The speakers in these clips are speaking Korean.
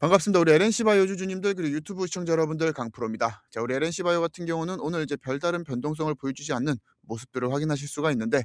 반갑습니다. 우리 LNC 바이오 주주님들 그리고 유튜브 시청자 여러분들 강프로입니다. 자, 우리 LNC 바이오 같은 경우는 오늘 이제 별다른 변동성을 보여주지 않는 모습들을 확인하실 수가 있는데,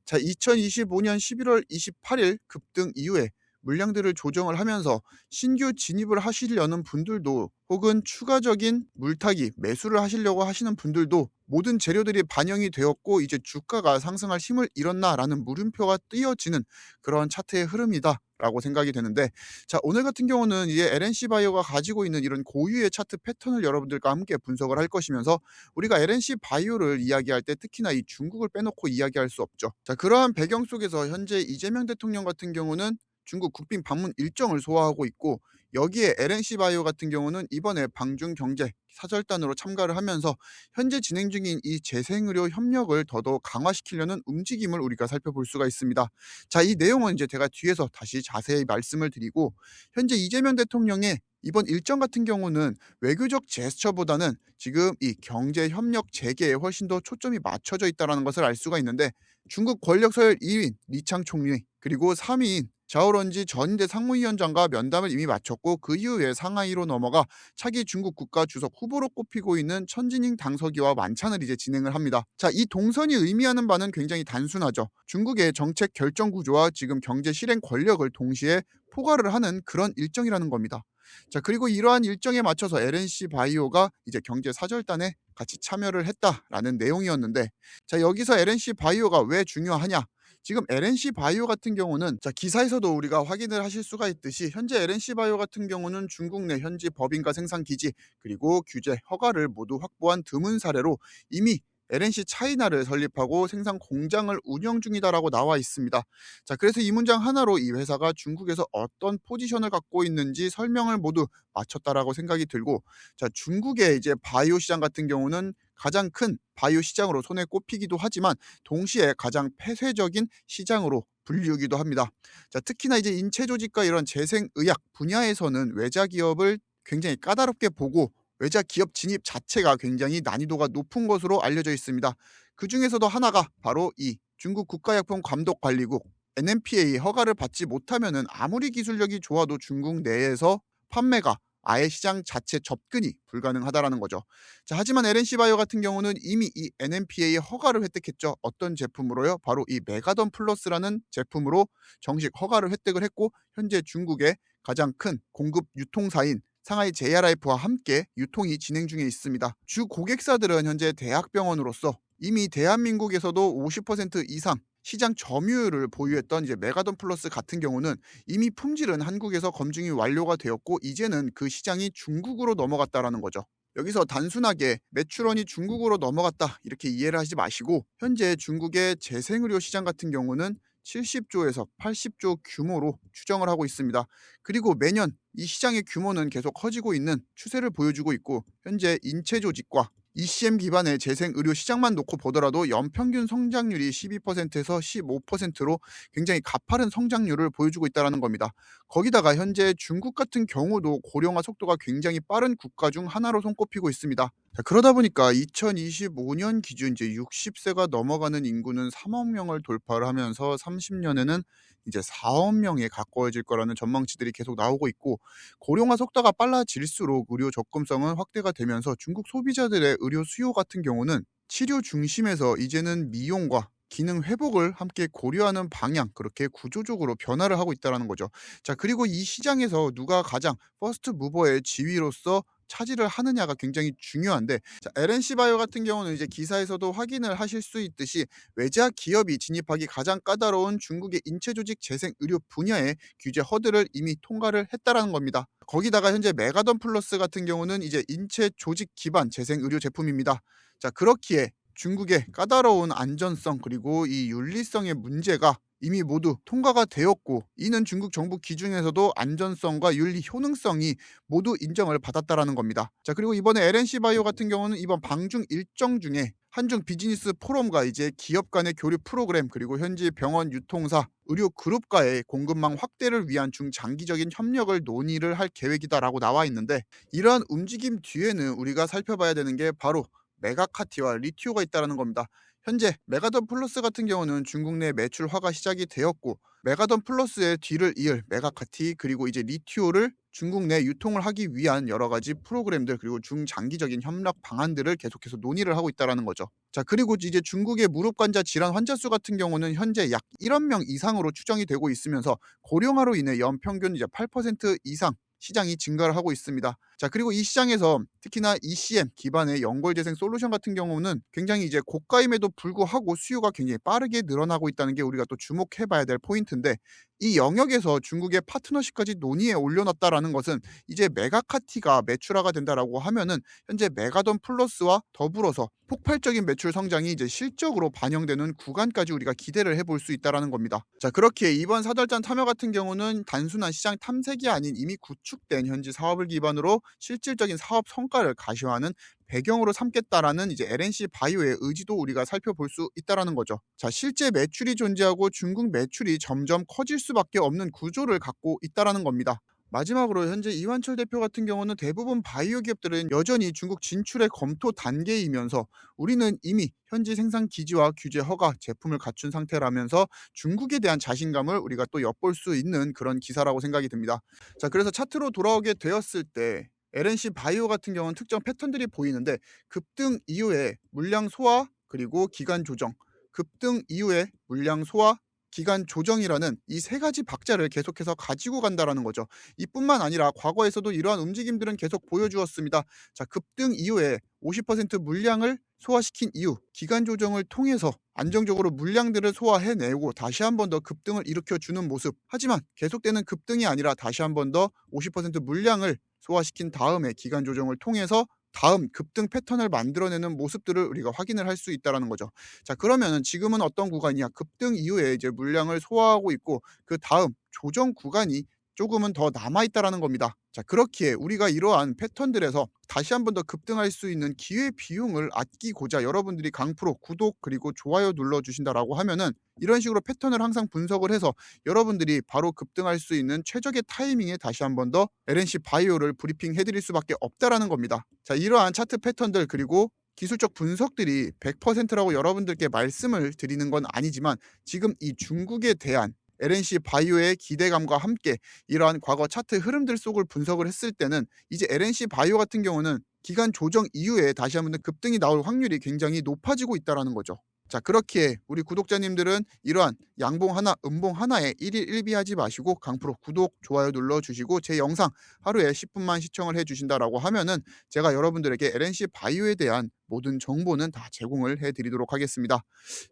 자, 2025년 11월 28일 급등 이후에 물량들을 조정을 하면서 신규 진입을 하시려는 분들도 혹은 추가적인 물타기 매수를 하시려고 하시는 분들도 모든 재료들이 반영이 되었고 이제 주가가 상승할 힘을 잃었나라는 물음표가 띄어지는 그런 차트의 흐름이다라고 생각이 되는데, 자, 오늘 같은 경우는 이제 LNC 바이오가 가지고 있는 이런 고유의 차트 패턴을 여러분들과 함께 분석을 할 것이면서, 우리가 LNC 바이오를 이야기할 때 특히나 이 중국을 빼놓고 이야기할 수 없죠. 자, 그러한 배경 속에서 현재 이재명 대통령 같은 경우는 중국 국빈 방문 일정을 소화하고 있고, 여기에 LNC 바이오 같은 경우는 이번에 방중 경제 사절단으로 참가를 하면서 현재 진행 중인 이 재생의료 협력을 더더욱 강화시키려는 움직임을 우리가 살펴볼 수가 있습니다. 자, 이 내용은 이제 제가 뒤에서 다시 자세히 말씀을 드리고, 현재 이재명 대통령의 이번 일정 같은 경우는 외교적 제스처보다는 지금 이 경제 협력 재개에 훨씬 더 초점이 맞춰져 있다는 것을 알 수가 있는데, 중국 권력 서열 2위인 리창 총리 그리고 3위인 자오런지 전인대 상무위원장과 면담을 이미 마쳤고, 그 이후에 상하이로 넘어가 차기 중국 국가 주석 후보로 꼽히고 있는 천진잉 당서기와 만찬을 이제 진행을 합니다. 자, 이 동선이 의미하는 바는 굉장히 단순하죠. 중국의 정책 결정 구조와 지금 경제 실행 권력을 동시에 포괄을 하는 그런 일정이라는 겁니다. 자, 그리고 이러한 일정에 맞춰서 LNC 바이오가 이제 경제 사절단에 같이 참여를 했다라는 내용이었는데, 자, 여기서 LNC 바이오가 왜 중요하냐? 지금 LNC 바이오 같은 경우는, 자, 기사에서도 우리가 확인을 하실 수가 있듯이 현재 LNC 바이오 같은 경우는 중국 내 현지 법인과 생산 기지 그리고 규제 허가를 모두 확보한 드문 사례로 이미 LNC 차이나를 설립하고 생산 공장을 운영 중이다라고 나와 있습니다. 자, 그래서 이 문장 하나로 이 회사가 중국에서 어떤 포지션을 갖고 있는지 설명을 모두 마쳤다라고 생각이 들고, 자, 중국의 이제 바이오 시장 같은 경우는 가장 큰 바이오 시장으로 손에 꼽히기도 하지만 동시에 가장 폐쇄적인 시장으로 불리우기도 합니다. 자, 특히나 이제 인체 조직과 이런 재생의학 분야에서는 외자 기업을 굉장히 까다롭게 보고 외자 기업 진입 자체가 굉장히 난이도가 높은 것으로 알려져 있습니다. 그 중에서도 하나가 바로 이 중국 국가약품감독관리국 NMPA 허가를 받지 못하면은 아무리 기술력이 좋아도 중국 내에서 판매가 아예 시장 자체 접근이 불가능하다라는 거죠. 자, 하지만 LNC 바이오 같은 경우는 이미 이 NMPA 허가를 획득했죠. 어떤 제품으로요? 바로 이 메가던 플러스라는 제품으로 정식 허가를 획득을 했고, 현재 중국의 가장 큰 공급 유통사인 상하이 JRF와 함께 유통이 진행 중에 있습니다. 주 고객사들은 현재 대학병원으로서 이미 대한민국에서도 50% 이상 시장 점유율을 보유했던 이제 메가던 플러스 같은 경우는 이미 품질은 한국에서 검증이 완료가 되었고 이제는 그 시장이 중국으로 넘어갔다라는 거죠. 여기서 단순하게 매출원이 중국으로 넘어갔다 이렇게 이해를 하지 마시고, 현재 중국의 재생의료 시장 같은 경우는 70조에서 80조 규모로 추정을 하고 있습니다. 그리고 매년 이 시장의 규모는 계속 커지고 있는 추세를 보여주고 있고, 현재 인체 조직과 ECM 기반의 재생의료 시장만 놓고 보더라도 연평균 성장률이 12%에서 15%로 굉장히 가파른 성장률을 보여주고 있다는 겁니다. 거기다가 현재 중국 같은 경우도 고령화 속도가 굉장히 빠른 국가 중 하나로 손꼽히고 있습니다. 자, 그러다 보니까 2025년 기준 이제 60세가 넘어가는 인구는 3억 명을 돌파를 하면서 30년에는 이제 4억 명에 가까워질 거라는 전망치들이 계속 나오고 있고, 고령화 속도가 빨라질수록 의료 접근성은 확대가 되면서 중국 소비자들의 의료 수요 같은 경우는 치료 중심에서 이제는 미용과 기능 회복을 함께 고려하는 방향, 그렇게 구조적으로 변화를 하고 있다는 거죠. 자, 그리고 이 시장에서 누가 가장 퍼스트 무버의 지위로서 차지를 하느냐가 굉장히 중요한데, 자, LNC 바이오 같은 경우는 이제 기사에서도 확인을 하실 수 있듯이 외자 기업이 진입하기 가장 까다로운 중국의 인체 조직 재생 의료 분야의 규제 허들을 이미 통과를 했다라는 겁니다. 거기다가 현재 메가던 플러스 같은 경우는 이제 인체 조직 기반 재생 의료 제품입니다. 자, 그렇기에 중국의 까다로운 안전성 그리고 이 윤리성의 문제가 이미 모두 통과가 되었고, 이는 중국 정부 기준에서도 안전성과 윤리 효능성이 모두 인정을 받았다라는 겁니다. 자, 그리고 이번에 LNC 바이오 같은 경우는 이번 방중 일정 중에 한중 비즈니스 포럼과 이제 기업 간의 교류 프로그램 그리고 현지 병원 유통사 의료 그룹과의 공급망 확대를 위한 중장기적인 협력을 논의를 할 계획이다라고 나와 있는데, 이러한 움직임 뒤에는 우리가 살펴봐야 되는 게 바로 메가카티와 리티오가 있다는 겁니다. 현재 메가던 플러스 같은 경우는 중국 내 매출화가 시작이 되었고, 메가던 플러스의 뒤를 이을 메가카티 그리고 이제 리티오를 중국 내 유통을 하기 위한 여러 가지 프로그램들 그리고 중장기적인 협력 방안들을 계속해서 논의를 하고 있다라는 거죠. 자, 그리고 이제 중국의 무릎 관자 질환 환자 수 같은 경우는 현재 약 1억 명 이상으로 추정이 되고 있으면서 고령화로 인해 연평균 이제 8% 이상 시장이 증가를 하고 있습니다. 자, 그리고 이 시장에서 특히나 ECM 기반의 연골 재생 솔루션 같은 경우는 굉장히 이제 고가임에도 불구하고 수요가 굉장히 빠르게 늘어나고 있다는 게 우리가 또 주목해 봐야 될 포인트인데, 이 영역에서 중국의 파트너십까지 논의에 올려놨다라는 것은 이제 메가카티가 매출화가 된다라고 하면은 현재 메가돈 플러스와 더불어서 폭발적인 매출 성장이 이제 실적으로 반영되는 구간까지 우리가 기대를 해볼 수 있다라는 겁니다. 자, 그렇게 이번 사절단 참여 같은 경우는 단순한 시장 탐색이 아닌 이미 구축된 현지 사업을 기반으로 실질적인 사업 성과를 가시화하는 배경으로 삼겠다라는 이제 LNC 바이오의 의지도 우리가 살펴볼 수 있다라는 거죠. 자, 실제 매출이 존재하고 중국 매출이 점점 커질 수밖에 없는 구조를 갖고 있다라는 겁니다. 마지막으로 현재 이완철 대표 같은 경우는 대부분 바이오 기업들은 여전히 중국 진출의 검토 단계이면서 우리는 이미 현지 생산 기지와 규제 허가 제품을 갖춘 상태라면서 중국에 대한 자신감을 우리가 또 엿볼 수 있는 그런 기사라고 생각이 듭니다. 자, 그래서 차트로 돌아오게 되었을 때 LNC 바이오 같은 경우는 특정 패턴들이 보이는데, 급등 이후에 물량 소화 그리고 기간 조정, 급등 이후에 물량 소화 기간 조정이라는 이 세 가지 박자를 계속해서 가지고 간다라는 거죠. 이뿐만 아니라 과거에서도 이러한 움직임들은 계속 보여주었습니다. 자, 급등 이후에 50% 물량을 소화시킨 이후 기간 조정을 통해서 안정적으로 물량들을 소화해내고 다시 한 번 더 급등을 일으켜주는 모습. 하지만 계속되는 급등이 아니라 다시 한 번 더 50% 물량을 소화시킨 다음에 기간 조정을 통해서 다음 급등 패턴을 만들어내는 모습들을 우리가 확인을 할 수 있다라는 거죠. 자, 그러면은 지금은 어떤 구간이냐? 급등 이후에 이제 물량을 소화하고 있고 그 다음 조정 구간이 조금은 더 남아 있다라는 겁니다. 자, 그렇기에 우리가 이러한 패턴들에서 다시 한 번 더 급등할 수 있는 기회 비용을 아끼고자 여러분들이 강프로 구독 그리고 좋아요 눌러 주신다라고 하면은 이런 식으로 패턴을 항상 분석을 해서 여러분들이 바로 급등할 수 있는 최적의 타이밍에 다시 한 번 더 LNC 바이오를 브리핑 해드릴 수밖에 없다라는 겁니다. 자, 이러한 차트 패턴들 그리고 기술적 분석들이 100%라고 여러분들께 말씀을 드리는 건 아니지만, 지금 이 중국에 대한 LNC 바이오의 기대감과 함께 이러한 과거 차트 흐름들 속을 분석을 했을 때는 이제 LNC 바이오 같은 경우는 기간 조정 이후에 다시 한번 급등이 나올 확률이 굉장히 높아지고 있다라는 거죠. 자, 그렇기에 우리 구독자님들은 이러한 양봉 하나, 음봉 하나에 일일 일비하지 마시고 강프로 구독, 좋아요 눌러주시고 제 영상 하루에 10분만 시청을 해주신다라고 하면은 제가 여러분들에게 LNC 바이오에 대한 모든 정보는 다 제공을 해드리도록 하겠습니다.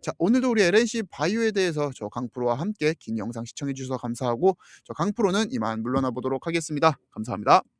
자, 오늘도 우리 LNC 바이오에 대해서 저 강프로와 함께 긴 영상 시청해 주셔서 감사하고 저 강프로는 이만 물러나 보도록 하겠습니다. 감사합니다.